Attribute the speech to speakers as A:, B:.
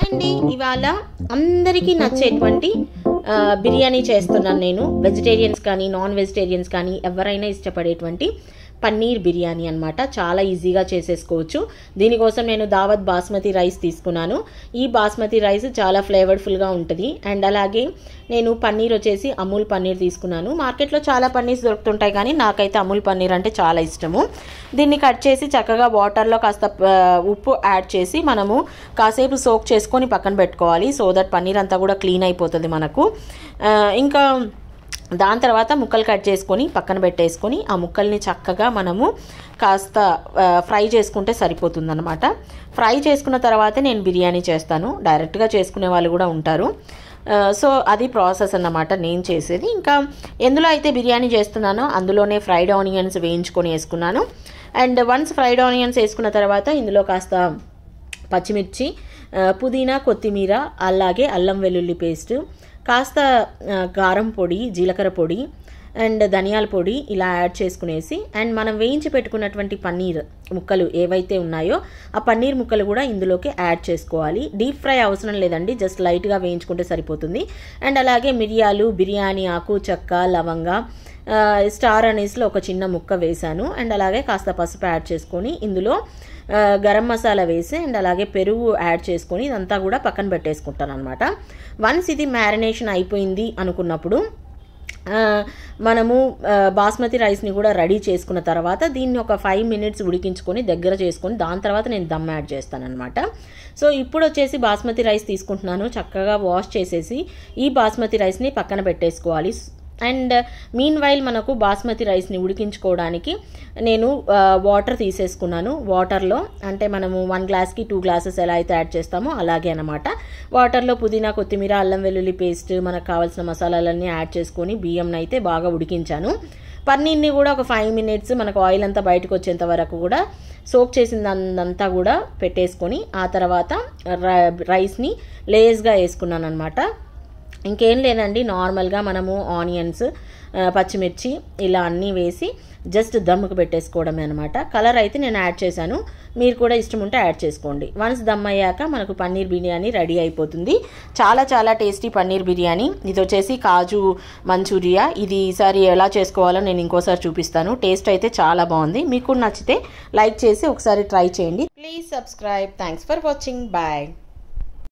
A: అండి, ఇవాళ అందరికీ నచ్చేటువంటి బిర్యానీ చేస్తున్నాను నేను. వెజిటేరియన్స్ కానీ నాన్ వెజిటేరియన్స్ కానీ ఎవరైనా ఇష్టపడేటువంటి పన్నీర్ బిర్యానీ అన్నమాట. చాలా ఈజీగా చేసేసుకోవచ్చు. దీనికోసం నేను దావత్ బాస్మతి రైస్ తీసుకున్నాను. ఈ బాస్మతి రైస్ చాలా ఫ్లేవర్ఫుల్గా ఉంటుంది. అండ్ అలాగే నేను పన్నీర్ వచ్చేసి అమూల్ పన్నీర్ తీసుకున్నాను. మార్కెట్లో చాలా పన్నీర్స్ దొరుకుతుంటాయి, కానీ నాకైతే అమూల్ పన్నీర్ అంటే చాలా ఇష్టము. దీన్ని కట్ చేసి చక్కగా వాటర్లో కాస్త ఉప్పు యాడ్ చేసి మనము కాసేపు సోక్ చేసుకొని పక్కన పెట్టుకోవాలి. సో దట్ పన్నీర్ అంతా కూడా క్లీన్ అయిపోతుంది మనకు. ఇంకా దాని తర్వాత ముక్కలు కట్ చేసుకొని పక్కన పెట్టేసుకొని ఆ ముక్కల్ని చక్కగా మనము కాస్త ఫ్రై చేసుకుంటే సరిపోతుంది అనమాట. ఫ్రై చేసుకున్న తర్వాతే నేను బిర్యానీ చేస్తాను. డైరెక్ట్గా చేసుకునే వాళ్ళు కూడా ఉంటారు. సో అది ప్రాసెస్ అన్నమాట నేను చేసేది. ఇంకా ఎందులో అయితే బిర్యానీ చేస్తున్నానో అందులోనే ఫ్రైడ్ ఆనియన్స్ వేయించుకొని వేసుకున్నాను. అండ్ వన్స్ ఫ్రైడ్ ఆనియన్స్ వేసుకున్న తర్వాత ఇందులో కాస్త పచ్చిమిర్చి, పుదీనా, కొత్తిమీర, అలాగే అల్లం వెల్లుల్లి పేస్ట్, కాస్త కారం పొడి, జీలకర్ర పొడి అండ్ ధనియాల పొడి ఇలా యాడ్ చేసుకునేసి అండ్ మనం వేయించి పెట్టుకున్నటువంటి పన్నీర్ ముక్కలు ఏవైతే ఉన్నాయో ఆ పన్నీర్ ముక్కలు కూడా ఇందులోకి యాడ్ చేసుకోవాలి. డీప్ ఫ్రై అవసరం లేదండి, జస్ట్ లైట్గా వేయించుకుంటే సరిపోతుంది. అండ్ అలాగే మిరియాలు, బిర్యానీ ఆకు, చెక్క, లవంగా, స్టార్ అనీస్లో ఒక చిన్న ముక్క వేశాను. అండ్ అలాగే కాస్త పసుపు యాడ్ చేసుకొని ఇందులో గరం మసాలా వేసి అండ్ అలాగే పెరుగు యాడ్ చేసుకొని ఇదంతా కూడా పక్కన పెట్టేసుకుంటాను అనమాట. వన్స్ ఇది మ్యారినేషన్ అయిపోయింది అనుకున్నప్పుడు మనము బాస్మతి రైస్ని కూడా రెడీ చేసుకున్న తర్వాత దీన్ని ఒక 5 minutes ఉడికించుకొని దగ్గర చేసుకొని దాని తర్వాత నేను దమ్ యాడ్ చేస్తాను అనమాట. సో ఇప్పుడు వచ్చేసి బాస్మతి రైస్ తీసుకుంటున్నాను. చక్కగా వాష్ చేసేసి ఈ బాస్మతి రైస్ని పక్కన పెట్టేసుకోవాలి. అండ్ మీన్ వైల్ మనకు బాస్మతి రైస్ని ఉడికించుకోవడానికి నేను వాటర్ తీసేసుకున్నాను. వాటర్లో అంటే మనము 1 glassకి 2 glasses ఎలా అయితే యాడ్ చేస్తామో అలాగే అనమాట. వాటర్లో పుదీనా, కొత్తిమీర, అల్లం వెల్లుల్లి పేస్ట్, మనకు కావాల్సిన మసాలాలన్నీ యాడ్ చేసుకొని బియ్యంని అయితే బాగా ఉడికించాను. పన్నీర్ని కూడా ఒక 5 minutes మనకు ఆయిల్ అంతా బయటకు వచ్చేంత వరకు కూడా సోక్ చేసిందంతా కూడా పెట్టేసుకొని ఆ తర్వాత రైస్ని లేస్గా వేసుకున్నాను అనమాట. ఇంకేం లేదండి, నార్మల్గా మనము ఆనియన్స్, పచ్చిమిర్చి ఇలా అన్నీ వేసి జస్ట్ దమ్ముకు పెట్టేసుకోవడమే అనమాట. కలర్ అయితే నేను యాడ్ చేశాను, మీరు కూడా ఇష్టం ఉంటే యాడ్ చేసుకోండి. వన్స్ దమ్ అయ్యాక మనకు పన్నీర్ బిర్యానీ రెడీ అయిపోతుంది. చాలా చాలా టేస్టీ పన్నీర్ బిర్యానీ. ఇది వచ్చేసి కాజు మంచూరియా. ఇది ఈసారి ఎలా చేసుకోవాలో నేను ఇంకోసారి చూపిస్తాను. టేస్ట్ అయితే చాలా బాగుంది. మీకు నచ్చితే లైక్ చేసి ఒకసారి ట్రై చేయండి. Please subscribe. Thanks for watching. Bye.